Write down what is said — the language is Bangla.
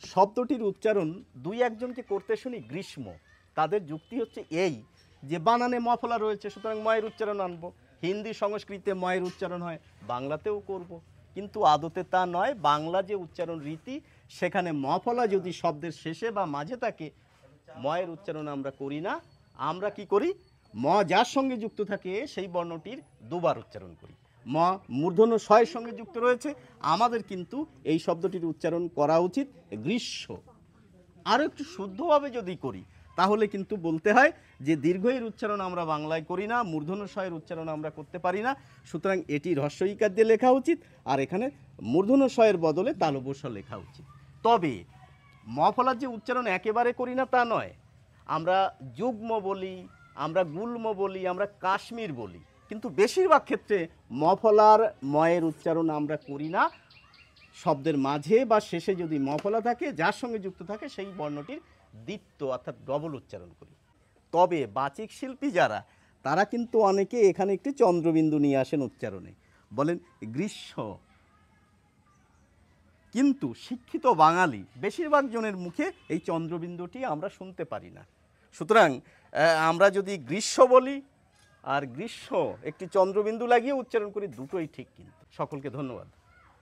শব্দটির উচ্চারণ দুই একজনকে করতে শুনি গ্রীষ্ম, তাদের যুক্তি হচ্ছে এই যে বানানে মফলা রয়েছে, সুতরাং ময়ের উচ্চারণ আনবো। হিন্দি সংস্কৃতে ময়ের উচ্চারণ হয়, বাংলাতেও করব, কিন্তু আদতে তা নয়। বাংলা যে উচ্চারণ রীতি, সেখানে মফলা যদি শব্দের শেষে বা মাঝে থাকে, ময়ের উচ্চারণ আমরা করি না। আমরা কি করি, ম যার সঙ্গে যুক্ত থাকে সেই বর্ণটির দুবার উচ্চারণ করি। ম মূর্ধন্য শয়ের সঙ্গে যুক্ত রয়েছে, আমাদের কিন্তু এই শব্দটির উচ্চারণ করা উচিত গ্রীষ্ম। আরও একটু শুদ্ধভাবে যদি করি তাহলে কিন্তু বলতে হয় যে দীর্ঘের উচ্চারণ আমরা বাংলায় করি না, মূর্ধন্য শয়ের উচ্চারণ আমরা করতে পারি না, সুতরাং এটি হ্রস্ব ইকার দিয়ে লেখা উচিত, আর এখানে মূর্ধন্য শয়ের বদলে তালব্য শ লেখা উচিত। তবে মফলার যে উচ্চারণ একেবারে করি না তা নয়, আমরা যুগ্ম বলি, আমরা গুল্ম বলি, আমরা কাশ্মীর বলি, কিন্তু বেশিরভাগ ক্ষেত্রে মফলার ময়ের উচ্চারণ আমরা করি না। শব্দের মাঝে বা শেষে যদি মফলা থাকে, যার সঙ্গে যুক্ত থাকে, সেই বর্ণটির দ্বিত্ব অর্থাৎ ডবল উচ্চারণ করি। তবে বাচিক শিল্পী যারা, তারা কিন্তু অনেকে এখানে একটি চন্দ্রবিন্দু নিয়ে আসেন উচ্চারণে, বলেন গ্রীষ্ম। কিন্তু শিক্ষিত বাঙালি বেশিরভাগ জনের মুখে এই চন্দ্রবিন্দুটি আমরা শুনতে পারি না। সুতরাং আমরা যদি গ্রীষ্ম বলি আর গ্রীষ্ম একটি চন্দ্রবিন্দু লাগিয়ে উচ্চারণ করি, দুটোই ঠিক। কিন্তু সকলকে ধন্যবাদ।